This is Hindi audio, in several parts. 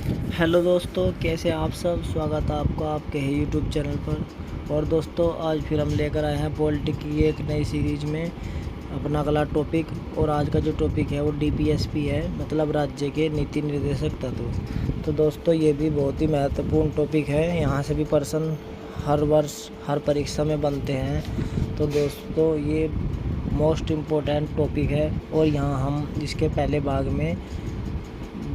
हेलो दोस्तों, कैसे आप सब। स्वागत है आपका आपके ही यूट्यूब चैनल पर। और दोस्तों, आज फिर हम लेकर आए हैं पॉलिटिक की एक नई सीरीज में अपना अगला टॉपिक। और आज का जो टॉपिक है वो डीपीएसपी है, मतलब राज्य के नीति निर्देशक तत्व। तो दोस्तों, ये भी बहुत ही महत्वपूर्ण टॉपिक है। यहाँ से भी प्रश्न हर वर्ष हर परीक्षा में बनते हैं। तो दोस्तों, ये मोस्ट इम्पोर्टेंट टॉपिक है। और यहाँ हम इसके पहले भाग में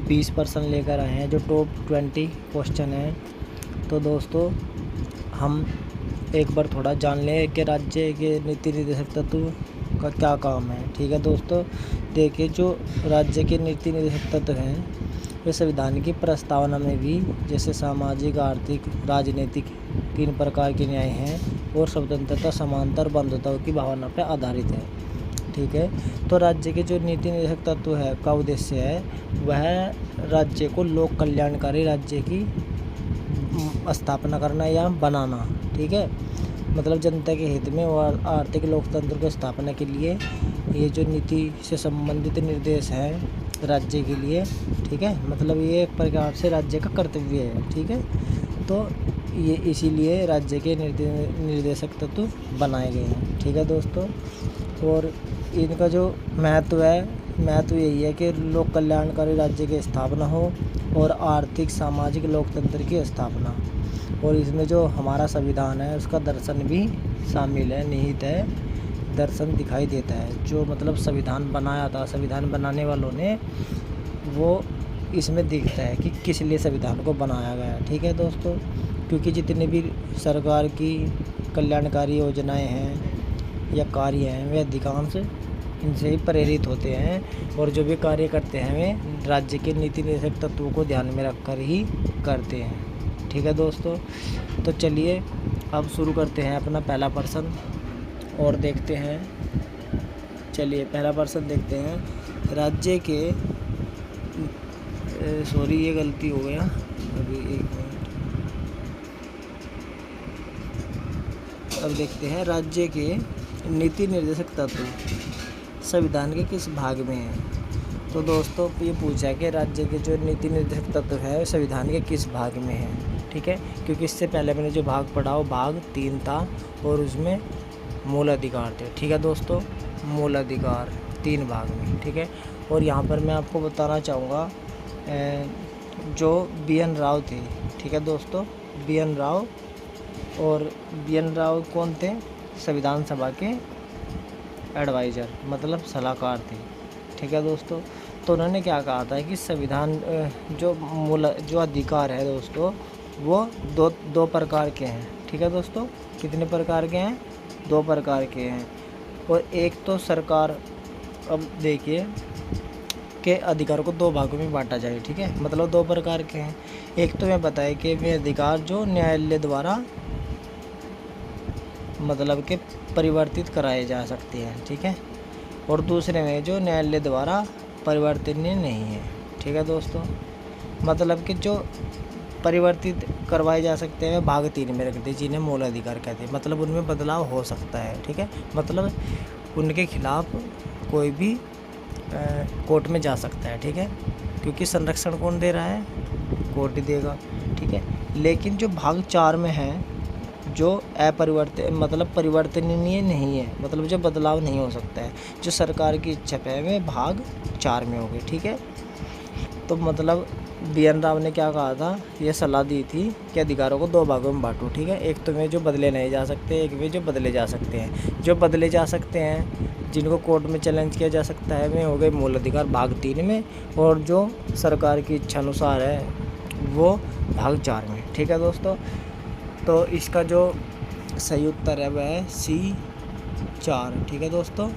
20% लेकर आए हैं, जो टॉप 20 क्वेश्चन हैं। तो दोस्तों, हम एक बार थोड़ा जान लें कि राज्य के नीति निर्देशक तत्व का क्या काम है। ठीक है दोस्तों, देखिए, जो राज्य के नीति निर्देशक तत्व हैं वे संविधान की प्रस्तावना में भी, जैसे सामाजिक, आर्थिक, राजनीतिक 3 प्रकार के न्याय हैं और स्वतंत्रता, समानता और बंधुताओं की भावना पर आधारित है। ठीक है, तो राज्य के जो नीति निर्देशक तत्व है का उद्देश्य है वह राज्य को लोक कल्याणकारी राज्य की स्थापना करना या बनाना। ठीक है, मतलब जनता के हित में और आर्थिक लोकतंत्र की स्थापना के लिए ये जो नीति से संबंधित निर्देश हैं राज्य के लिए। ठीक है, मतलब ये एक प्रकार से राज्य का कर्तव्य है। ठीक है, तो ये इसीलिए राज्य के निर्देशक तत्व बनाए गए हैं। ठीक है दोस्तों, और इनका जो महत्व यही है कि लोक कल्याणकारी राज्य की स्थापना हो और आर्थिक, सामाजिक, लोकतंत्र की स्थापना। और इसमें जो हमारा संविधान है उसका दर्शन भी शामिल है, निहित है, दर्शन दिखाई देता है। जो मतलब संविधान बनाया था, संविधान बनाने वालों ने, वो इसमें दिखता है कि किस लिए संविधान को बनाया गया। ठीक है दोस्तों, क्योंकि जितने भी सरकार की कल्याणकारी योजनाएं हैं या कार्य हैं वे अधिकांश इनसे ही प्रेरित होते हैं। और जो भी कार्य करते हैं वे राज्य के नीति निर्देशक तत्वों को ध्यान में रखकर ही करते हैं। ठीक है दोस्तों, तो चलिए अब शुरू करते हैं अपना पहला प्रश्न और देखते हैं। चलिए पहला प्रश्न देखते हैं। राज्य के सॉरी, ये गलती हो गया, अभी 1 मिनट। अब देखते हैं, राज्य के नीति निर्देशक तत्व संविधान के किस भाग में है। तो दोस्तों, ये पूछा है कि राज्य के जो नीति निर्देशक तत्व है संविधान के किस भाग में है। ठीक है, क्योंकि इससे पहले मैंने जो भाग पढ़ा वो भाग 3 था और उसमें मूल अधिकार थे। ठीक है दोस्तों, मूल अधिकार 3 भाग में। ठीक है, और यहाँ पर मैं आपको बताना चाहूँगा जो BN राव थे। ठीक है दोस्तों, BN राव। और BN राव कौन थे? संविधान सभा के एडवाइज़र, मतलब सलाहकार थे। ठीक है दोस्तों, तो उन्होंने क्या कहा था कि संविधान जो अधिकार है दोस्तों वो दो प्रकार के हैं। ठीक है दोस्तों, कितने प्रकार के हैं? 2 प्रकार के हैं। और एक तो सरकार, अब देखिए के अधिकार को 2 भागों में बांटा जाए। ठीक है, मतलब 2 प्रकार के हैं। एक तो मैं बताया कि वे अधिकार जो न्यायालय द्वारा मतलब कि परिवर्तित कराए जा सकते हैं। ठीक है, और दूसरे में जो न्यायालय द्वारा परिवर्तनीय नहीं है। ठीक है दोस्तों, मतलब कि जो परिवर्तित करवाए जा सकते हैं भाग 3 में रखते हैं, जिन्हें मूल अधिकार कहते हैं। मतलब उनमें बदलाव हो सकता है। ठीक है, मतलब उनके खिलाफ कोई भी कोर्ट में जा सकता है। ठीक है, क्योंकि संरक्षण कौन दे रहा है? कोर्ट ही देगा। ठीक है, लेकिन जो भाग 4 में है, जो अपरिवर्तित मतलब परिवर्तनीय नहीं है, मतलब जो बदलाव नहीं हो सकता है, जो सरकार की इच्छा पे है, वे भाग 4 में हो गए। ठीक है, तो मतलब BN राव ने क्या कहा था, ये सलाह दी थी कि अधिकारों को 2 भागों में बांटो। ठीक है, एक तो में जो बदले नहीं जा सकते, एक में जो बदले जा सकते हैं। जो बदले जा सकते हैं, जिनको कोर्ट में चैलेंज किया जा सकता है, वे हो गए मूल अधिकार भाग 3 में, और जो सरकार की इच्छा अनुसार है वो भाग 4 में। ठीक है दोस्तों, तो इसका जो सही उत्तर है वह है C4। ठीक है दोस्तों,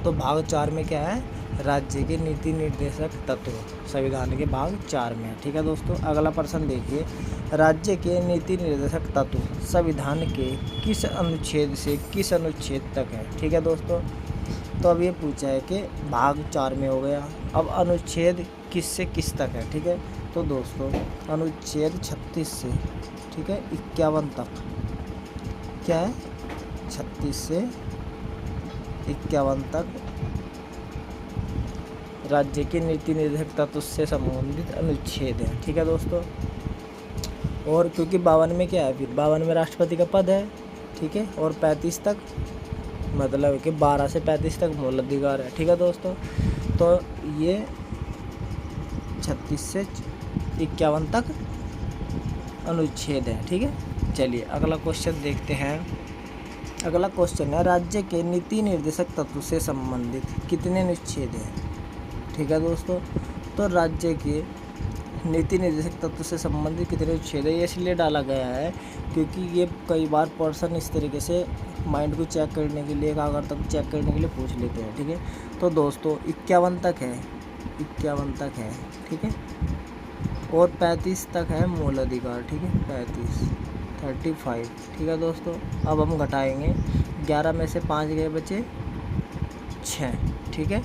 तो भाग 4 में क्या है? राज्य के नीति निर्देशक तत्व संविधान के भाग 4 में है। ठीक है दोस्तों, अगला प्रश्न देखिए। राज्य के नीति निर्देशक तत्व संविधान के किस अनुच्छेद से किस अनुच्छेद तक है? ठीक है दोस्तों, तो अब ये पूछा है कि भाग 4 में हो गया, अब अनुच्छेद किस से किस तक है। ठीक है, तो दोस्तों अनुच्छेद 36 से, ठीक है, 51 तक क्या है? 36 से 51 तक राज्य के नीति निर्देशक तत्व से संबंधित अनुच्छेद है। ठीक है दोस्तों। और क्योंकि 52 में क्या है, फिर 52 में राष्ट्रपति का पद है। ठीक है। और 35 तक मतलब कि 12 से 35 तक मूल अधिकार है। ठीक है दोस्तों। तो ये 36 से 51 तक अनुच्छेद है। ठीक है। चलिए अगला क्वेश्चन देखते हैं। अगला क्वेश्चन है, राज्य के नीति निर्देशक तत्व से संबंधित कितने अनुच्छेद हैं। ठीक है दोस्तों। तो राज्य के नीति निर्देशक तत्व से संबंधित कितने अनुच्छेद है, ये इसलिए डाला गया है क्योंकि ये कई बार पर्सन इस तरीके से माइंड को चेक करने के लिए, कागज तक चेक करने के लिए पूछ लेते हैं। ठीक है। तो दोस्तों 51 तक है, 51 तक है। ठीक है। और 35 तक है मूल अधिकार। ठीक है। 35 ठीक है दोस्तों। अब हम घटाएंगे, 11 में से 5 गए बचे 6। ठीक है।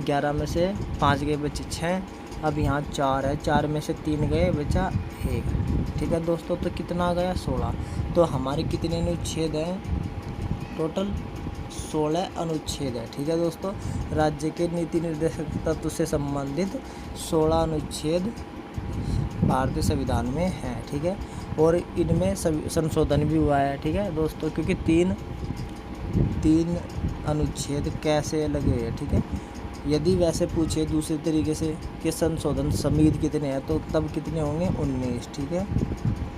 11 में से 5 गए बचे 6। अब यहाँ 4 है, 4 में से 3 गए बचा 1। ठीक है दोस्तों। तो कितना आ गया, 16। तो हमारे कितने अनुच्छेद हैं, टोटल 16 अनुच्छेद है। ठीक है दोस्तों। राज्य के नीति निर्देशक तत्व से संबंधित 16 अनुच्छेद भारतीय संविधान में है। ठीक है। और इनमें संशोधन भी हुआ है। ठीक है दोस्तों, क्योंकि तीन अनुच्छेद कैसे लगे हैं। ठीक है। यदि वैसे पूछे दूसरे तरीके से कि संशोधन समेत कितने हैं, तो तब कितने होंगे, 19। ठीक है।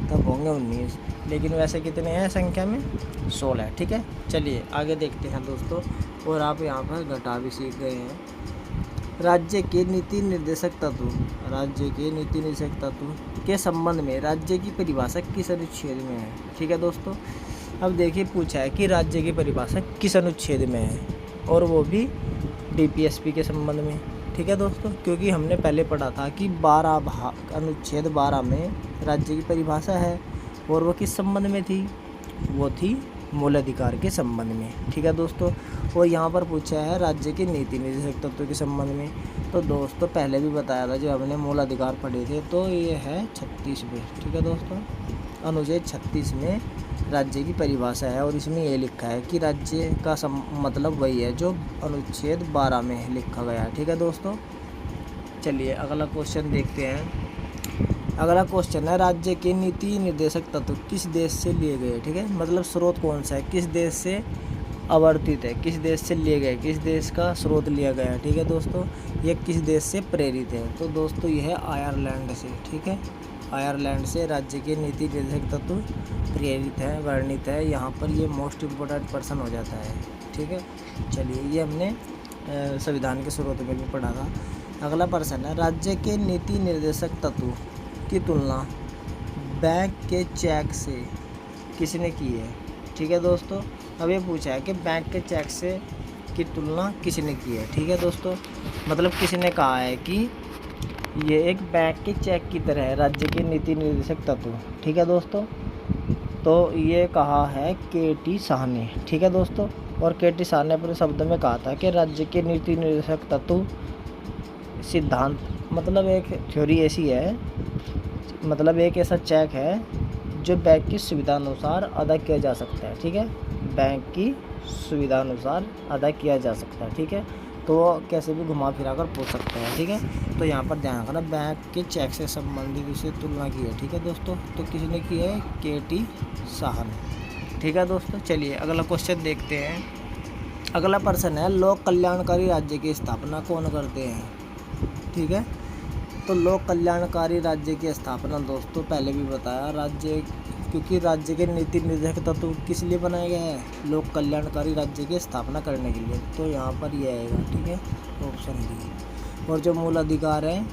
तब होंगे 19, लेकिन वैसे कितने हैं संख्या में, 16। ठीक है। चलिए आगे देखते हैं दोस्तों। और आप यहाँ पर घटा भी सीख गए हैं। राज्य के नीति निर्देशक तत्व, राज्य के नीति निर्देशक तत्व के संबंध में राज्य की परिभाषा किस अनुच्छेद में है। ठीक है दोस्तों। अब देखिए पूछा है कि राज्य की परिभाषा किस अनुच्छेद में है, और वो भी डीपीएसपी के संबंध में। ठीक है दोस्तों। क्योंकि हमने पहले पढ़ा था कि 12 अनुच्छेद 12 में राज्य की परिभाषा है, और वो किस संबंध में थी, वो थी मूल अधिकार के संबंध में। ठीक है दोस्तों। और यहाँ पर पूछा है राज्य के नीति निर्देशक तत्व के संबंध में। तो दोस्तों पहले भी बताया था जब हमने मूल अधिकार पढ़े थे, तो ये है 36 में। ठीक है दोस्तों। अनुच्छेद 36 में राज्य की परिभाषा है, और इसमें ये लिखा है कि राज्य का मतलब वही है जो अनुच्छेद 12 में लिखा गया है। ठीक है दोस्तों। चलिए अगला क्वेश्चन देखते हैं। अगला क्वेश्चन है, राज्य के नीति निर्देशक तत्व किस देश से लिए गए। ठीक है। मतलब स्रोत कौन सा है, किस देश से आवर्तित है, किस देश से लिए गए, किस देश का स्रोत लिया गया है। ठीक है दोस्तों। ये किस देश से प्रेरित है, तो दोस्तों यह है आयरलैंड से। ठीक है। आयरलैंड से राज्य के नीति निर्देशक तत्व प्रेरित है, वर्णित है। यहाँ पर ये मोस्ट इम्पोर्टेंट पर्सन हो जाता है। ठीक है। चलिए ये हमने संविधान के स्रोत में भी पढ़ा था। अगला प्रश्न है, राज्य के नीति निर्देशक तत्व की तुलना बैंक के चेक से किसने की है। ठीक है दोस्तों। अब ये पूछा है कि बैंक के चेक से की तुलना किसने की है। ठीक है दोस्तों। मतलब किसने कहा है कि ये एक बैंक के चेक की तरह है राज्य के नीति निर्देशक तत्व। ठीक है दोस्तों। तो ये कहा है के.टी. शाह ने। ठीक है दोस्तों। और के.टी. शाह ने अपने शब्द में कहा था कि राज्य के नीति निर्देशक तत्व सिद्धांत मतलब एक थ्योरी ऐसी है, मतलब एक ऐसा चेक है जो बैंक की सुविधा अनुसार अदा किया जा सकता है। ठीक है। बैंक की सुविधा अनुसार अदा किया जा सकता है। ठीक है। तो वो कैसे भी घुमा फिरा कर पूछ सकते हैं। ठीक है। तो यहाँ पर ध्यान रखना, बैंक के चेक से संबंधित उसे तुलना की है। ठीक है दोस्तों। तो किसने की है, के.टी. शाह ने। ठीक है दोस्तों। चलिए अगला क्वेश्चन देखते हैं। अगला प्रश्न है, लोक कल्याणकारी राज्य की स्थापना कौन करते हैं। ठीक है। तो लोक कल्याणकारी राज्य की स्थापना दोस्तों पहले भी बताया, राज्य क्योंकि राज्य के नीति निर्देशक तत्व किस लिए बनाए गए हैं, लोक कल्याणकारी राज्य की स्थापना करने के लिए। तो यहाँ पर ये आएगा। ठीक है। Option D. और जो मूल अधिकार है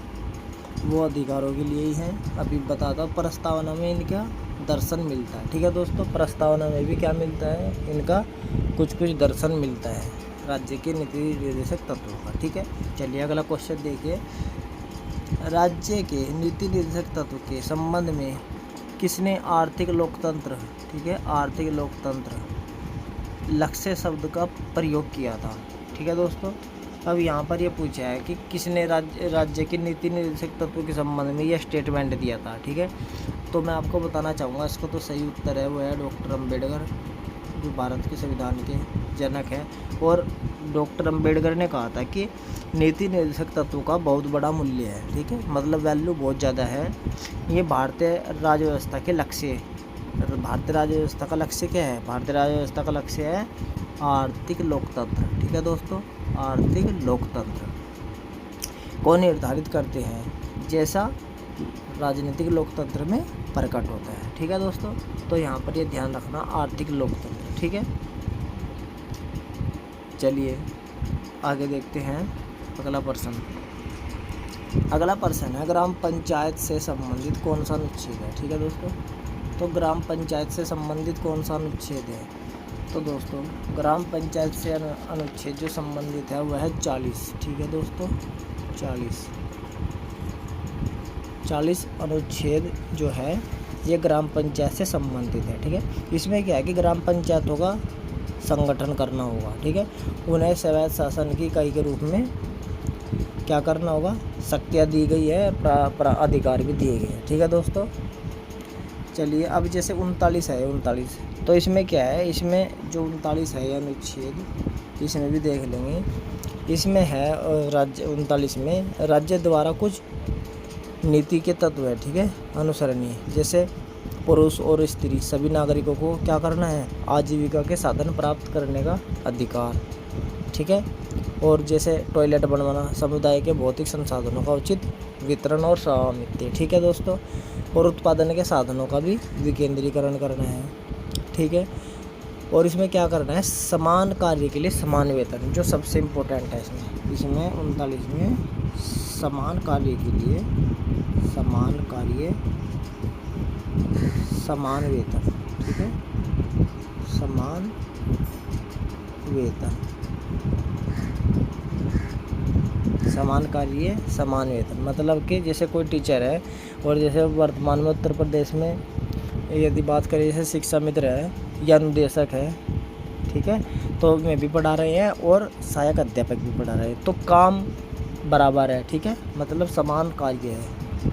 वो अधिकारों के लिए ही हैं। अभी बताता हूँ, प्रस्तावना में इनका दर्शन मिलता है। ठीक है दोस्तों। प्रस्तावना में भी क्या मिलता है, इनका कुछ दर्शन मिलता है राज्य के नीति निर्देशक तत्वों का। ठीक है। चलिए अगला क्वेश्चन देखिए। राज्य के नीति निर्देशक तत्व के संबंध में किसने आर्थिक लोकतंत्र, ठीक है, आर्थिक लोकतंत्र लक्ष्य शब्द का प्रयोग किया था। ठीक है दोस्तों। अब यहाँ पर ये पूछा है कि किसने राज्य के नीति निर्देशक तत्व के संबंध में यह स्टेटमेंट दिया था। ठीक है। तो मैं आपको बताना चाहूँगा, इसको तो सही उत्तर है वो है डॉक्टर अम्बेडकर, जो भारत के संविधान के जनक है। और डॉक्टर अंबेडकर ने कहा था कि नीति निर्देशक तत्वों का बहुत बड़ा मूल्य है, ठीक है, मतलब वैल्यू बहुत ज़्यादा है। ये भारतीय राज्य व्यवस्था के लक्ष्य, भारतीय राज्य व्यवस्था का लक्ष्य क्या है? भारतीय राज्य व्यवस्था का लक्ष्य है आर्थिक लोकतंत्र, ठीक है दोस्तों, आर्थिक लोकतंत्र को निर्धारित करते हैं, जैसा राजनीतिक लोकतंत्र में प्रकट होता है, ठीक है दोस्तों। तो यहाँ पर ये ध्यान रखना, आर्थिक लोकतंत्र, ठीक है। चलिए आगे देखते हैं अगला प्रश्न। अगला प्रश्न है ग्राम पंचायत से संबंधित कौन सा अनुच्छेद है, ठीक है दोस्तों। तो ग्राम पंचायत से संबंधित कौन सा अनुच्छेद है? तो दोस्तों ग्राम पंचायत से अनुच्छेद जो संबंधित है वह है 40, ठीक है दोस्तों, 40 अनुच्छेद जो है ये ग्राम पंचायत से संबंधित है, ठीक है। इसमें क्या है कि ग्राम पंचायतों का संगठन करना होगा, ठीक है, उन्हें स्वायत्त शासन की इकाई के रूप में क्या करना होगा, शक्तियाँ दी गई है, अधिकार भी दिए गए हैं, ठीक है दोस्तों। चलिए अब जैसे 39 है, 39, तो इसमें क्या है, इसमें जो 39 है अनुच्छेद, इसमें भी देख लेंगे। इसमें है राज्य 39 में राज्य द्वारा कुछ नीति के तत्व है, ठीक है, अनुसरणीय, जैसे पुरुष और स्त्री सभी नागरिकों को क्या करना है, आजीविका के साधन प्राप्त करने का अधिकार, ठीक है। और जैसे टॉयलेट बनवाना, समुदाय के भौतिक संसाधनों का उचित वितरण और स्वामित्व, ठीक है दोस्तों। और उत्पादन के साधनों का भी विकेंद्रीकरण करना है, ठीक है। और इसमें क्या करना है, समान कार्य के लिए समान वेतन, जो सबसे इम्पोर्टेंट है इसमें 39 में, समान कार्य के लिए समान कार्य समान वेतन, ठीक है, समान वेतन, समान कार्य समान वेतन, मतलब कि जैसे कोई टीचर है और जैसे वर्तमान में उत्तर प्रदेश में यदि बात करें, जैसे शिक्षा मित्र है या अनुदेशक है, ठीक है, तो वे भी पढ़ा रहे हैं और सहायक अध्यापक भी पढ़ा रहे हैं, तो काम बराबर है, ठीक है, मतलब समान कार्य है,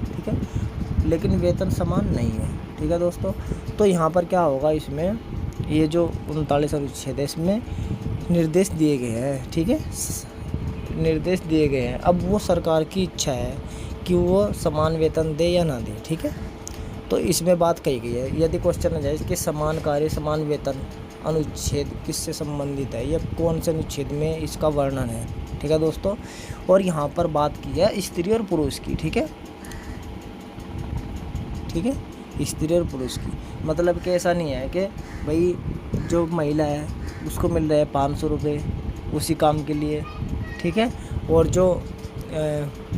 ठीक है, लेकिन वेतन समान नहीं है, ठीक है दोस्तों। तो यहाँ पर क्या होगा, इसमें ये जो 39 अनुच्छेद है इसमें निर्देश दिए गए हैं, ठीक है, निर्देश दिए गए हैं। अब वो सरकार की इच्छा है कि वो समान वेतन दे या ना दे, ठीक है। तो इसमें बात कही गई है, यदि क्वेश्चन आ जाए कि समान कार्य समान वेतन अनुच्छेद किससे संबंधित है, या कौन से अनुच्छेद में इसका वर्णन है, ठीक है दोस्तों। और यहाँ पर बात की है स्त्री और पुरुष की, ठीक है, ठीक है, स्त्री और पुरुष की, मतलब कि ऐसा नहीं है कि भाई जो महिला है उसको मिल रहे हैं 500 रुपये उसी काम के लिए, ठीक है, और जो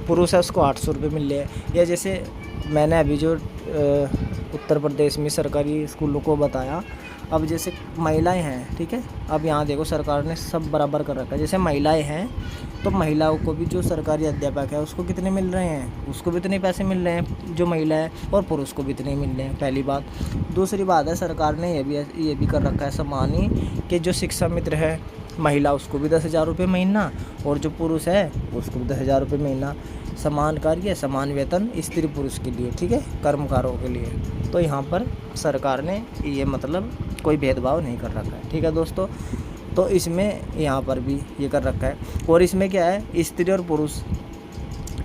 पुरुष है उसको 800 रुपये मिल रहे हैं। या जैसे मैंने अभी जो उत्तर प्रदेश में सरकारी स्कूलों को बताया, अब जैसे महिलाएं हैं, ठीक है, अब यहाँ देखो सरकार ने सब बराबर कर रखा है। जैसे महिलाएं हैं तो महिलाओं को भी जो सरकारी अध्यापक है उसको कितने मिल रहे हैं, उसको भी इतने पैसे मिल रहे हैं जो महिला है, और पुरुष को भी इतने मिल रहे हैं, पहली बात। दूसरी बात है सरकार ने ये भी कर रखा है समान ही कि जो शिक्षा मित्र है महिला उसको भी 10,000 रुपये महीना, और जो पुरुष है उसको भी 10,000 रुपये महीना, समान कार्य समान वेतन स्त्री पुरुष के लिए, ठीक है, कर्मकारों के लिए। तो यहाँ पर सरकार ने ये मतलब कोई भेदभाव नहीं कर रखा है, ठीक है दोस्तों। तो इसमें यहाँ पर भी ये कर रखा है। और इसमें क्या है, स्त्री और पुरुष,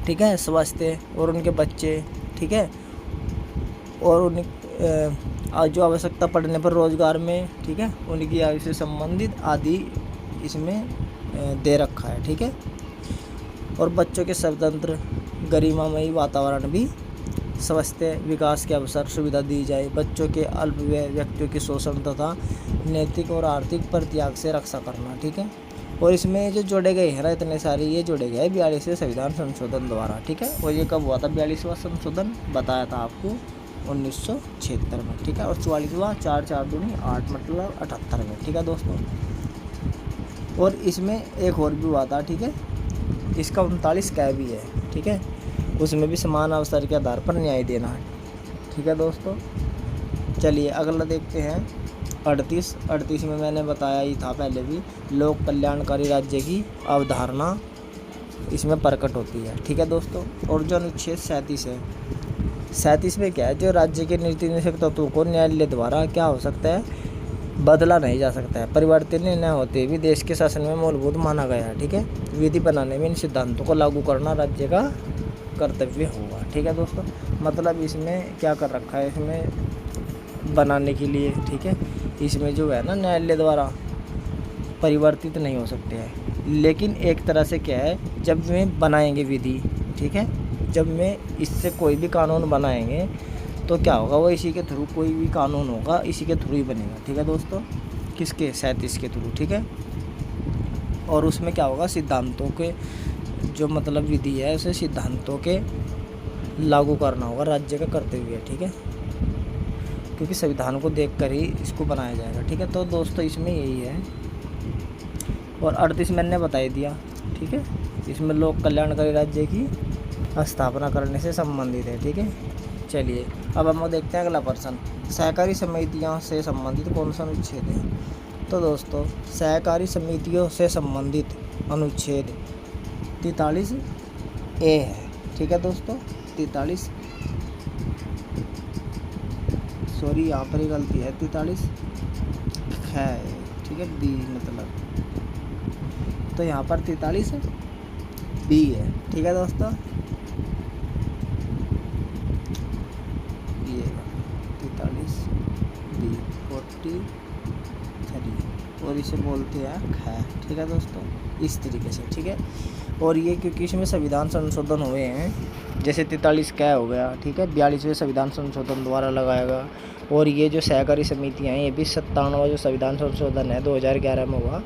ठीक है, स्वास्थ्य और उनके बच्चे, ठीक है, और उन जो आवश्यकता पड़ने पर रोजगार में, ठीक है, उनकी आयु से संबंधित आदि इसमें दे रखा है, ठीक है। और बच्चों के स्वतंत्र गरिमामयी वातावरण भी, स्वास्थ्य विकास के अवसर सुविधा दी जाए, बच्चों के अल्पवयी व्यक्तियों के शोषण तथा नैतिक और आर्थिक परित्याग से रक्षा करना, ठीक है। और इसमें जो जोड़े गए हैं ना इतने सारे, ये जोड़े गए 42वें संविधान संशोधन द्वारा, ठीक है। और ये कब हुआ था, 42वां संशोधन बताया था आपको 1976 में, ठीक है। और 44वां 4 4 दूनी 8 मतलब 78 में, ठीक है दोस्तों। और इसमें एक और भी हुआ था, ठीक है, इसका 39 का भी है, ठीक है, उसमें भी समान अवसर के आधार पर न्याय देना है, ठीक है दोस्तों। चलिए अगला देखते हैं 38 में मैंने बताया ही था पहले भी, लोक कल्याणकारी राज्य की अवधारणा इसमें प्रकट होती है, ठीक है दोस्तों। और जो अनुच्छेद 37 है, 37 में क्या है, जो राज्य के नीति निषेध तत्वों को न्यायालय द्वारा क्या हो सकता है, बदला नहीं जा सकता है। परिवर्तन न होते भी देश के शासन में मूलभूत माना गया है। ठीक है, विधि बनाने में इन सिद्धांतों को लागू करना राज्य का कर्तव्य होगा। ठीक है दोस्तों, मतलब इसमें क्या कर रखा है, इसमें बनाने के लिए, ठीक है, इसमें जो है ना न्यायालय द्वारा परिवर्तित नहीं हो सकते हैं, लेकिन एक तरह से क्या है, जब में बनाएंगे विधि, ठीक है, जब में इससे कोई भी कानून बनाएंगे तो क्या होगा, वो इसी के थ्रू, कोई भी कानून होगा इसी के थ्रू ही बनेगा। ठीक है दोस्तों, किसके, 37 के थ्रू। ठीक है, और उसमें क्या होगा, सिद्धांतों के जो मतलब विधि है उसे सिद्धांतों के लागू करना होगा, राज्य का कर्तव्य है। ठीक है, क्योंकि संविधान को देखकर ही इसको बनाया जाएगा। ठीक है, तो दोस्तों इसमें यही है। और 38 मैंने बता ही दिया। ठीक है, इसमें लोक कल्याणकारी राज्य की स्थापना करने से संबंधित है। ठीक है, चलिए अब हम देखते हैं अगला प्रश्न, सहकारी समितियों से संबंधित कौन सा अनुच्छेद है। तो दोस्तों सहकारी समितियों से संबंधित अनुच्छेद 43 ए है। ठीक है दोस्तों, 43, सॉरी यहाँ पर ही गलती है, 43 है। ठीक है, बी मतलब, तो यहाँ पर 43 बी है। ठीक है दोस्तों, ये 43 बी 43 और इसे बोलते हैं खै। ठीक है दोस्तों, इस तरीके से। ठीक है, और ये क्योंकि इसमें संविधान संशोधन हुए हैं, जैसे 43 कै हो गया। ठीक है, 42वें संविधान संशोधन द्वारा लगाएगा। और ये जो सहकारी समितियाँ हैं, ये भी 57वां जो संविधान संशोधन है 2011 में हुआ,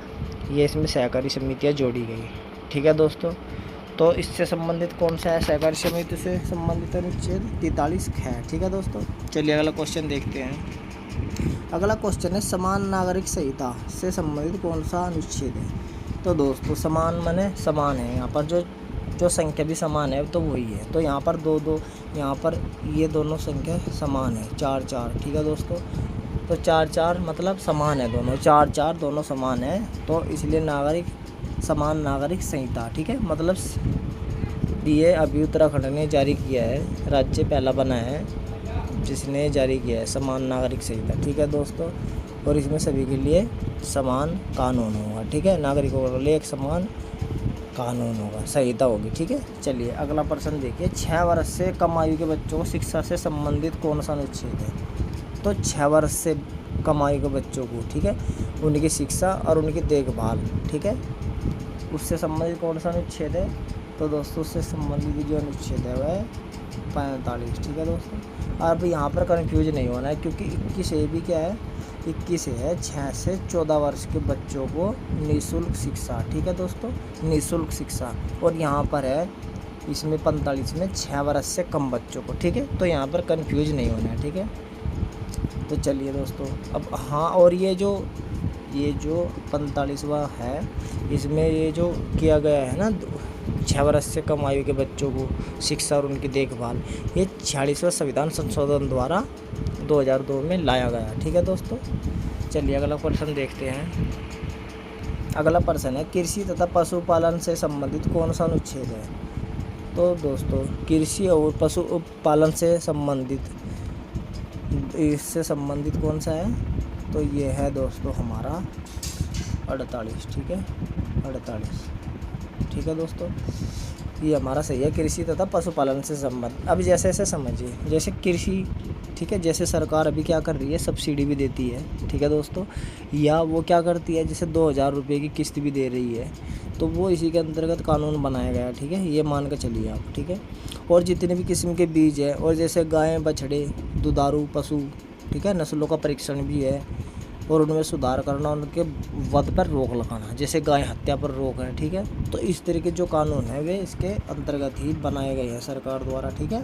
ये इसमें सहकारी समितियाँ जोड़ी गई। ठीक है दोस्तों, तो इससे संबंधित कौन सा है, सहकारी समिति से संबंधित अनुच्छेद 43 है। ठीक है दोस्तों, चलिए अगला क्वेश्चन देखते हैं। अगला क्वेश्चन है, समान नागरिक संहिता से संबंधित कौन सा अनुच्छेद है। तो दोस्तों समान माने समान है, यहाँ पर जो संख्या भी समान है तो वही है। तो यहाँ पर 2-2, यहाँ पर ये दोनों संख्या समान है, 4-4। ठीक है दोस्तों, तो 4-4 मतलब समान है दोनों, 4-4 दोनों समान है, तो इसलिए समान नागरिक संहिता। ठीक है, मतलब ये अभी उत्तराखंड ने जारी किया है, राज्य पहला बना है जिसने जारी किया है समान नागरिक संहिता। ठीक है दोस्तों, और इसमें सभी के लिए समान कानून होगा। ठीक है, नागरिकों के लिए एक समान कानून होगा, संहिता होगी। ठीक है, चलिए अगला प्रश्न देखिए, 6 वर्ष से कम आयु के बच्चों को शिक्षा से संबंधित कौन सा अनुच्छेद है। तो 6 वर्ष से कम आयु के बच्चों को, ठीक है, उनकी शिक्षा और उनकी देखभाल, ठीक है, उससे संबंधित कौन सा अनुच्छेद है। तो दोस्तों उससे संबंधित जो अनुच्छेद है वह 45। ठीक है दोस्तों, अब यहाँ पर कन्फ्यूज नहीं होना है, क्योंकि 21 ए भी क्या है, 21 है 6 से 14 वर्ष के बच्चों को निःशुल्क शिक्षा। ठीक है दोस्तों, निःशुल्क शिक्षा। और यहाँ पर है इसमें 45 में 6 वर्ष से कम बच्चों को। ठीक है, तो यहाँ पर कन्फ्यूज नहीं होना है। ठीक है, तो चलिए दोस्तों अब हाँ, और ये जो 45वां है, इसमें ये जो किया गया है ना, 6 वर्ष से कम आयु के बच्चों को शिक्षा और उनकी देखभाल, ये 46वां संविधान संशोधन द्वारा 2002 में लाया गया। ठीक है दोस्तों, चलिए अगला प्रश्न देखते हैं। अगला प्रश्न है, कृषि तथा पशुपालन से संबंधित कौन सा अनुच्छेद है। तो दोस्तों कृषि और पशुपालन से संबंधित, इससे संबंधित कौन सा है, तो ये है दोस्तों हमारा 48। ठीक है, 48। ठीक है दोस्तों, ये हमारा सही है, कृषि तथा पशुपालन से संबंध। अब जैसे ऐसे समझिए, जैसे कृषि, ठीक है, जैसे सरकार अभी क्या कर रही है, सब्सिडी भी देती है। ठीक है दोस्तों, या वो क्या करती है, जैसे 2000 रुपये की किस्त भी दे रही है, तो वो इसी के अंतर्गत कानून बनाया गया है। ठीक है, ये मान कर चलिए आप। ठीक है, और जितने भी किस्म के बीज है, और जैसे गाय, बछड़े, दुधारू पशु, ठीक है, नस्लों का परीक्षण भी है, और उनमें सुधार करना, उनके वध पर रोक लगाना, जैसे गाय हत्या पर रोक है। ठीक है, तो इस तरह के जो कानून है वे इसके अंतर्गत ही बनाए गए हैं सरकार द्वारा। ठीक है,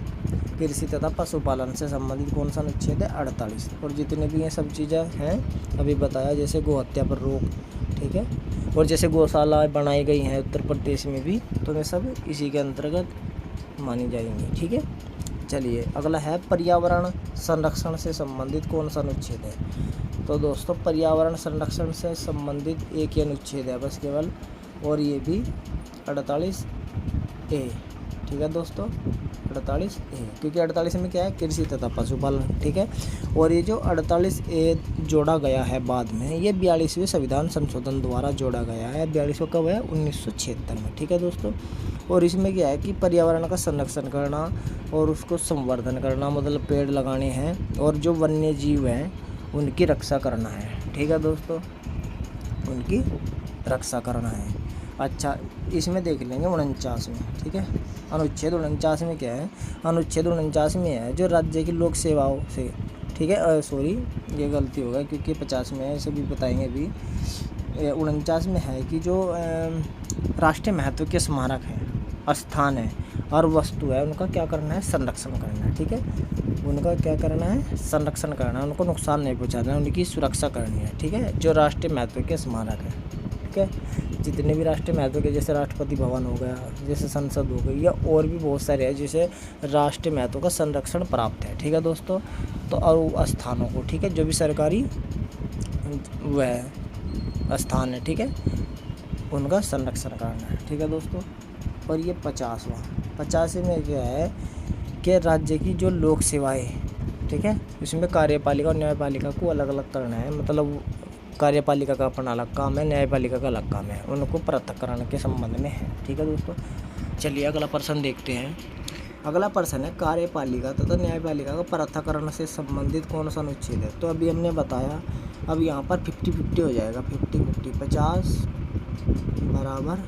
कृषि तथा पशुपालन से संबंधित कौन सा अनुच्छेद है, 48। और जितने भी ये सब चीज़ें हैं अभी बताया, जैसे गौ हत्या पर रोक, ठीक है, और जैसे गौशाला बनाई गई हैं उत्तर प्रदेश में भी, तो वे सब इसी के अंतर्गत मानी जाएंगी। ठीक है, चलिए अगला है, पर्यावरण संरक्षण से संबंधित कौन सा अनुच्छेद है। तो दोस्तों पर्यावरण संरक्षण से संबंधित एक ही अनुच्छेद है बस केवल, और ये भी 48 ए। ठीक है दोस्तों, 48A, क्योंकि 48 में क्या है, कृषि तथा पशुपालन। ठीक है, और ये जो 48A जोड़ा गया है बाद में, ये 42वें संविधान संशोधन द्वारा जोड़ा गया है। 42वां कब है, 1976 में। ठीक है दोस्तों, और इसमें क्या है कि पर्यावरण का संरक्षण करना और उसको संवर्धन करना, मतलब पेड़ लगाने हैं, और जो वन्य जीव हैं उनकी रक्षा करना है। ठीक है दोस्तों, उनकी रक्षा करना है। अच्छा, इसमें देख लेंगे 49 में। ठीक है, अनुच्छेद 49 में क्या है, अनुच्छेद 49 में है जो राज्य की लोक सेवाओं से, ठीक है, सॉरी ये गलती होगा क्योंकि 50 में है, इसे भी बताएंगे अभी। 49 में है कि जो राष्ट्रीय महत्व के स्मारक हैं, स्थान है और वस्तु है, उनका क्या करना है, संरक्षण करना है। ठीक है, उनका क्या करना है, संरक्षण करना है, उनको नुकसान नहीं पहुंचाना है, उनकी सुरक्षा करनी है। ठीक है, जो राष्ट्रीय महत्व के स्मारक है। ठीक है, जितने भी राष्ट्रीय महत्व के, जैसे राष्ट्रपति भवन हो गया, जैसे संसद हो गई, या और भी बहुत सारे हैं जिसे राष्ट्रीय महत्व का संरक्षण प्राप्त है। ठीक है दोस्तों, तो और स्थानों को, ठीक है, जो भी सरकारी वह स्थान है, ठीक है, उनका संरक्षण करना है। ठीक है दोस्तों, और ये 50 में क्या है कि राज्य की जो लोक सेवाएं, ठीक है, इसमें कार्यपालिका और न्यायपालिका को अलग अलग करना है। मतलब कार्यपालिका का अपना अलग काम है, न्यायपालिका का अलग काम है, उनको पृथक्करण के संबंध में है। ठीक है दोस्तों, चलिए अगला प्रश्न देखते हैं। अगला प्रश्न है, कार्यपालिका तथा न्यायपालिका का पृथक्करण से संबंधित कौन सा अनुच्छेद है। तो अभी हमने बताया, अब यहाँ पर 50-50 हो जाएगा, 50-50, 50 बराबर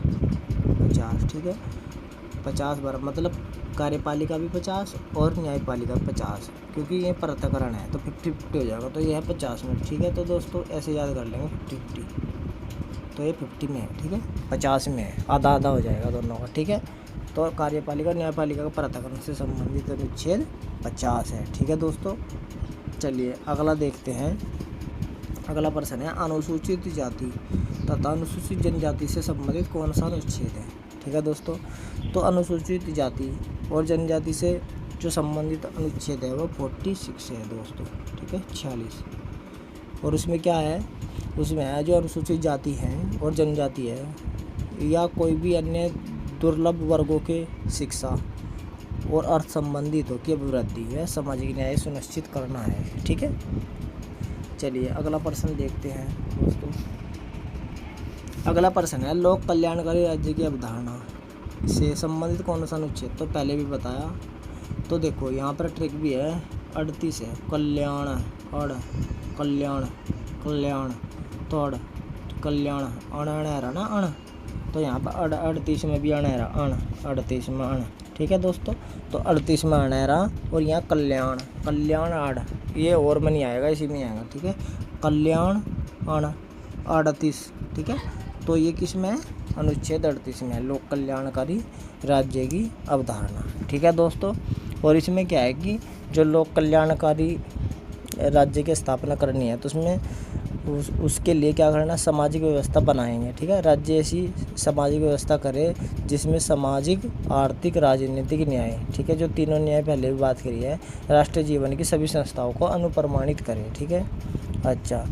50। ठीक है, 50 बराबर मतलब कार्यपालिका भी 50 और न्यायपालिका 50, क्योंकि ये पृथक्करण है तो 50-50 हो जाएगा, तो ये है 50 में। ठीक है, तो दोस्तों ऐसे याद कर लेंगे 50-50, तो ये 50 में है। ठीक है, 50 में है, आधा आधा हो जाएगा दोनों का। ठीक है, तो कार्यपालिका और न्यायपालिका का पृथक्करण से संबंधित अनुच्छेद 50 है। ठीक है दोस्तों, चलिए अगला देखते हैं। अगला प्रश्न है, अनुसूचित जाति तथा अनुसूचित जनजाति से संबंधित कौन सा अनुच्छेद है। ठीक है दोस्तों, तो अनुसूचित जाति और जनजाति से जो संबंधित अनुच्छेद है वो 46 है दोस्तों। ठीक है, 46, और उसमें क्या है, उसमें है जो अनुसूचित जाति हैं और जनजाति है या कोई भी अन्य दुर्लभ वर्गों के शिक्षा और अर्थ संबंधितों की अभिवृद्धि या सामाजिक न्याय सुनिश्चित करना है। ठीक है, चलिए अगला प्रश्न देखते हैं दोस्तों। अगला प्रश्न है, लोक कल्याणकारी राज्य की अवधारणा से संबंधित कौन सा अनुच्छेद। तो पहले भी बताया, तो देखो यहाँ पर ट्रिक भी है, 38 है, कल्याण, अड़, कल्याण, कल्याण, तो अड़, कल्याण, अण ना अण, तो यहाँ पर 38 में भी अणहरा, अण, 38 में अण। ठीक है दोस्तों, तो 38 में अणहरा, और यहाँ कल्याण, कल्याण अड़, ये और में नहीं आएगा, इसी में आएगा। ठीक है, कल्याण अण 38। ठीक है, तो ये किस में है, अनुच्छेद 38 में है, लोक कल्याणकारी राज्य की अवधारणा। ठीक है दोस्तों, और इसमें क्या है कि जो लोक कल्याणकारी राज्य की स्थापना करनी है तो उसमें उसके लिए क्या करना, सामाजिक व्यवस्था बनाएंगे। ठीक है, राज्य ऐसी सामाजिक व्यवस्था करे जिसमें सामाजिक, आर्थिक, राजनीतिक न्याय, ठीक है, जो तीनों न्याय पहले भी बात करी है, राष्ट्रीय जीवन की सभी संस्थाओं को अनुप्रमाणित करे। ठीक है, अच्छा,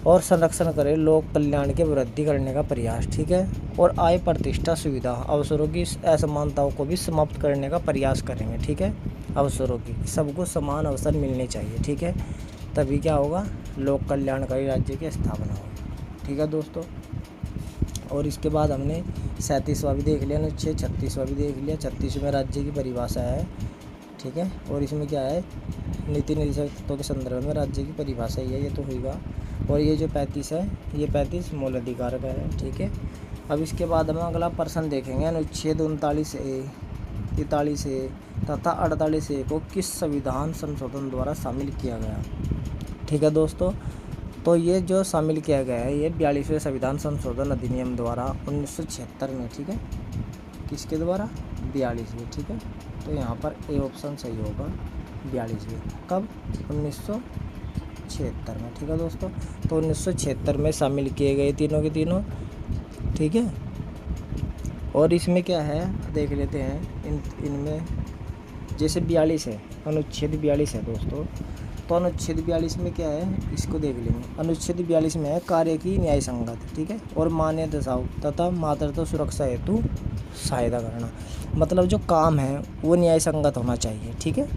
और संरक्षण करे लोक कल्याण की वृद्धि करने का प्रयास। ठीक है, और आय, प्रतिष्ठा, सुविधा, अवसरों की असमानताओं को भी समाप्त करने का प्रयास करेंगे। ठीक है, अवसरों की, सबको समान अवसर मिलने चाहिए। ठीक है, तभी क्या होगा, लोक कल्याणकारी राज्य की स्थापना होगी। ठीक है दोस्तों, और इसके बाद हमने 37वां भी देख लिया, अनुच्छेद 36वां भी देख लिया। 36 में राज्य की परिभाषा है। ठीक है, और इसमें क्या है, नीति निर्देशक तत्वों के संदर्भ में राज्य की परिभाषा ही है, ये तो होगा। और ये जो 35 है, ये 35 मूल अधिकार का है। ठीक है, अब इसके बाद हम अगला प्रश्न देखेंगे, अनुच्छेद 39A, 43A तथा 48A को किस संविधान संशोधन द्वारा शामिल किया गया। ठीक है दोस्तों, तो ये जो शामिल किया गया है, ये 42वें संविधान संशोधन अधिनियम द्वारा 1976 में। ठीक है, किसके द्वारा, 42वें। ठीक है, तो यहाँ पर ए ऑप्शन सही होगा, 42वें, कब, 1976 में। ठीक है दोस्तों, तो 1976 में शामिल किए गए तीनों के तीनों। ठीक है, और इसमें क्या है देख लेते हैं, इनमें जैसे 42 है, अनुच्छेद 42 है दोस्तों, तो अनुच्छेद 42 में क्या है, इसको देख लेंगे। अनुच्छेद 42 में है कार्य की न्याय संगत, ठीक है, और मान्य दशाओं तथा मातृत्व सुरक्षा हेतु सहायता करना, मतलब जो काम है वो न्याय संगत होना चाहिए, ठीक है।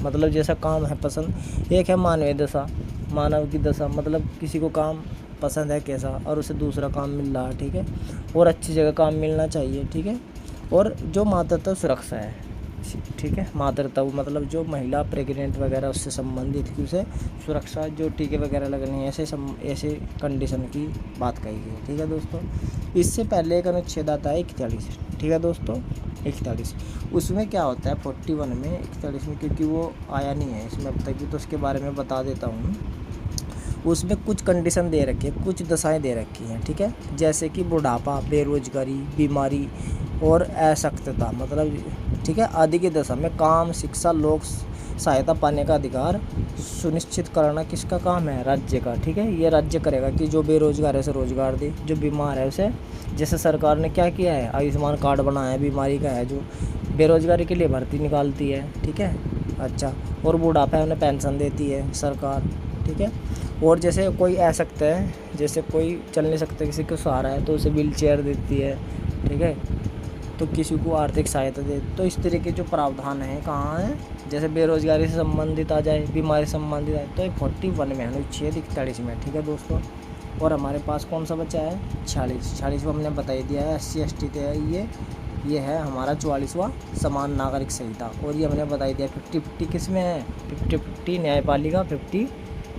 मतलब जैसा काम है पसंद, एक है मानवीय दशा, मानव की दशा, मतलब किसी को काम पसंद है कैसा और उसे दूसरा काम मिल रहा है, ठीक है, और अच्छी जगह काम मिलना चाहिए, ठीक है। और जो मातृत्व सुरक्षा है, ठीक है, मातृत्व मतलब जो महिला प्रेग्नेंट वगैरह उससे संबंधित की उसे सुरक्षा, जो टीके वगैरह लगने हैं, ऐसे कंडीशन की बात कही गई है, ठीक है दोस्तों। इससे पहले एक अनुच्छेद आता है 41, ठीक है दोस्तों, 41। उसमें क्या होता है 41 में, 41 में, क्योंकि वो आया नहीं है इसमें अब तक भी, तो उसके बारे में बता देता हूँ। उसमें कुछ कंडीशन दे रखी है, कुछ दशाएं दे रखी हैं, ठीक है, जैसे कि बुढ़ापा, बेरोजगारी, बीमारी और अशक्तता, मतलब ठीक है, आदि की दशा में काम, शिक्षा, लोक सहायता पाने का अधिकार सुनिश्चित कराना किसका काम है? राज्य का, ठीक है। ये राज्य करेगा कि जो बेरोजगार है उसे रोजगार दे, जो बीमार है उसे, जैसे सरकार ने क्या किया है, आयुष्मान कार्ड बनाया है बीमारी का है, जो बेरोजगारी के लिए भर्ती निकालती है, ठीक है। अच्छा, और बुढ़ापा है उन्हें पेंशन देती है सरकार, ठीक है। और जैसे कोई अशक्त है, जैसे कोई चल नहीं सकता, किसी को सहारा है तो उसे व्हील चेयर देती है, ठीक है, तो किसी को आर्थिक सहायता दे। तो इस तरह के जो प्रावधान हैं कहाँ हैं, जैसे बेरोजगारी से संबंधित आ जाए, बीमारी से संबंधित आए, तो ये 41 में अनुच्छेद 41 में, ठीक है दोस्तों। और हमारे पास कौन सा बचा है? 46 को हमने बता ही दिया है, SC ST थे ये है हमारा 44वां समान नागरिक संहिता, और ये हमने बता ही दिया। 50-50 किस में है? 50-50 न्यायपालिका, 50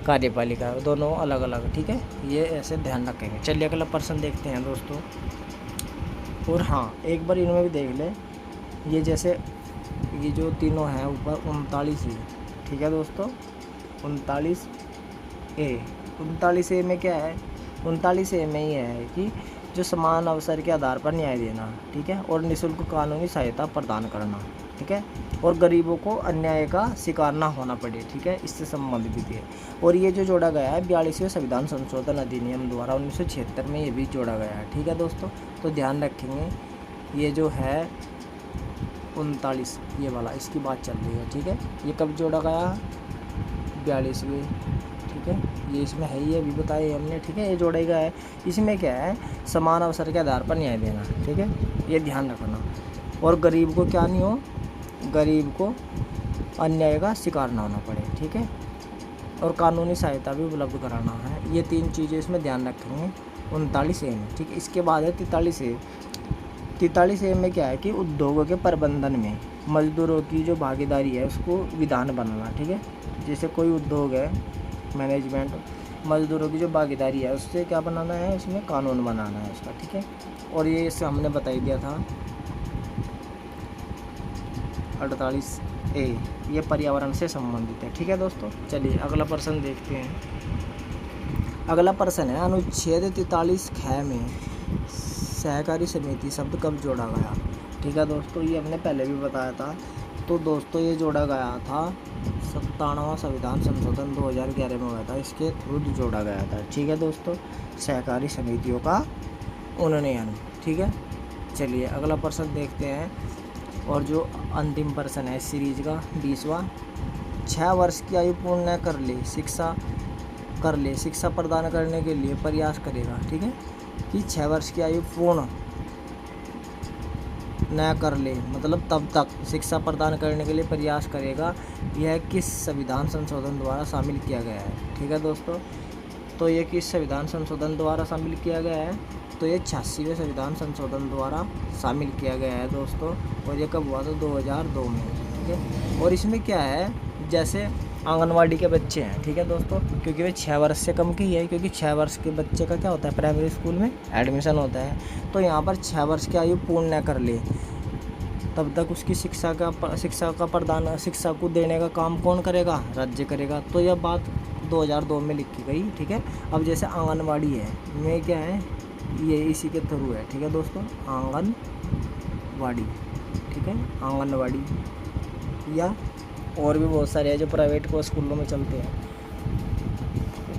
कार्यपालिका, दोनों अलग अलग, ठीक है, ये ऐसे ध्यान रखेंगे। चलिए अगला प्रश्न देखते हैं दोस्तों। और हाँ, एक बार इनमें भी देख ले, ये जैसे ये जो तीनों हैं ऊपर 39 ही, ठीक है दोस्तों, 39A में क्या है? 39A में ये है कि जो समान अवसर के आधार पर न्याय देना, ठीक है, और निःशुल्क कानूनी सहायता प्रदान करना, ठीक है, और गरीबों को अन्याय का शिकार ना होना पड़े, ठीक है, इससे संबंधित है। और ये जो जोड़ा गया है 42वें संविधान संशोधन अधिनियम द्वारा 1976 में, ये भी जोड़ा गया है, ठीक है दोस्तों। तो ध्यान रखेंगे, ये जो है 39 ये वाला, इसकी बात चल रही है, ठीक है। ये कब जोड़ा गया? 42वें, ठीक है, ये इसमें है, ये अभी बताया हमने, ठीक है, ये जोड़ा गया है। इसमें क्या है? समान अवसर के आधार पर न्याय देना, ठीक है, ये ध्यान रखना। और गरीब को क्या नहीं हो, गरीब को अन्याय का शिकार ना होना पड़े, ठीक है, और कानूनी सहायता भी उपलब्ध कराना है। ये 3 चीज़ें इसमें ध्यान रखेंगे 39A में, ठीक है। इसके बाद है 43A। 43A में क्या है कि उद्योगों के प्रबंधन में मजदूरों की जो भागीदारी है उसको विधान बनाना, ठीक है। जैसे कोई उद्योग है, मैनेजमेंट, मजदूरों की जो भागीदारी है उससे क्या बनाना है, उसमें कानून बनाना है उसका, ठीक है। और ये इससे हमने बता ही दिया था 48A, ये पर्यावरण से संबंधित है, ठीक है दोस्तों। चलिए अगला प्रश्न देखते हैं। अगला प्रश्न है अनुच्छेद 43 ख में सहकारी समिति शब्द कब जोड़ा गया? ठीक है दोस्तों, ये हमने पहले भी बताया था। तो दोस्तों ये जोड़ा गया था 97वां संविधान संशोधन 2011 में हुआ था, इसके थ्रू जोड़ा गया था, ठीक है दोस्तों, सहकारी समितियों का उन्नयन, ठीक है। चलिए अगला प्रश्न देखते हैं, और जो अंतिम प्रश्न है सीरीज का 20वां। 6 वर्ष की आयु पूर्ण न कर ले शिक्षा प्रदान करने के लिए प्रयास करेगा, ठीक है, कि 6 वर्ष की आयु पूर्ण न कर ले, मतलब तब तक शिक्षा प्रदान करने के लिए प्रयास करेगा। यह किस संविधान संशोधन द्वारा शामिल किया गया है? ठीक है दोस्तों, तो ये किस संविधान संशोधन द्वारा शामिल किया गया है? तो ये 86वें संविधान संशोधन द्वारा शामिल किया गया है दोस्तों, और ये कब हुआ था? 2002 में, ठीक है। और इसमें क्या है, जैसे आंगनवाड़ी के बच्चे हैं, ठीक है दोस्तों, क्योंकि वे 6 वर्ष से कम की है, क्योंकि 6 वर्ष के बच्चे का क्या होता है, प्राइमरी स्कूल में एडमिशन होता है। तो यहाँ पर 6 वर्ष की आयु पूर्ण न कर ले तब तक उसकी शिक्षा को देने का काम कौन करेगा? राज्य करेगा। तो यह बात 2002 में लिखी गई, ठीक है। अब जैसे आंगनवाड़ी है में क्या है, ये इसी के थ्रू है, ठीक है दोस्तों, आंगनवाड़ी, ठीक है, आंगनवाड़ी, या और भी बहुत सारे हैं जो प्राइवेट को स्कूलों में चलते हैं,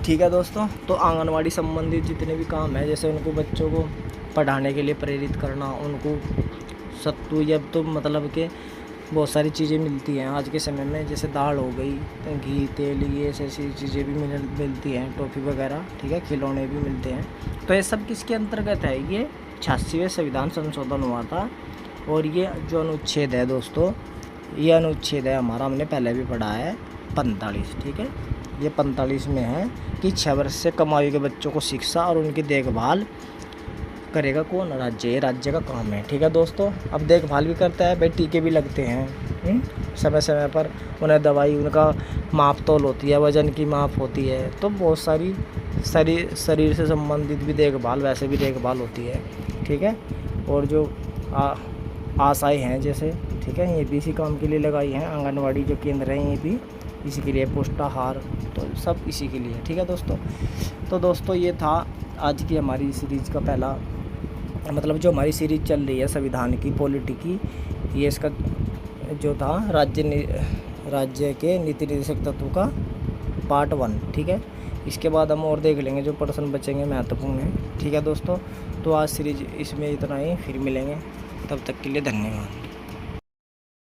ठीक है दोस्तों। तो आंगनवाड़ी संबंधित जितने भी काम है, जैसे उनको बच्चों को पढ़ाने के लिए प्रेरित करना, उनको सत्तू या तो मतलब कि बहुत सारी चीज़ें मिलती हैं आज के समय में, जैसे दाल हो गई, घी, तेल, ये ऐसी चीज़ें भी मिलती हैं, टॉफ़ी वगैरह, ठीक है, खिलौने भी मिलते हैं। तो ये सब किसके अंतर्गत है? ये 86वें संविधान संशोधन हुआ था। और ये जो अनुच्छेद है दोस्तों, ये अनुच्छेद है हमारा, हमने पहले भी पढ़ा है 45, ठीक है। ये 45 में है कि 6 वर्ष से कम आयु के बच्चों को शिक्षा और उनकी देखभाल करेगा कौन? राज्य। ये राज्य का काम है, ठीक है दोस्तों। अब देखभाल भी करता है भाई, टीके भी लगते हैं समय समय पर, उन्हें दवाई, उनका माप तोल होती है, वज़न की माप होती है, तो बहुत सारी शरीर से संबंधित भी देखभाल, वैसे भी देखभाल होती है, ठीक है। और जो आशाएं हैं जैसे, ठीक है, ये भी इसी काम के लिए लगाई हैं। आंगनवाड़ी जो केंद्र हैं ये भी इसी के लिए, पुष्टाहार, तो सब इसी के लिए, ठीक है दोस्तों। तो दोस्तों ये था आज की हमारी सीरीज़ का पहला, मतलब जो हमारी सीरीज़ चल रही है संविधान की, पॉलिटी की, ये इसका जो था राज्य के नीति निर्देशक तत्व का पार्ट 1, ठीक है। इसके बाद हम और देख लेंगे जो प्रश्न बचेंगे महत्वपूर्ण है, ठीक है दोस्तों। तो आज सीरीज इसमें इतना ही, फिर मिलेंगे, तब तक के लिए धन्यवाद।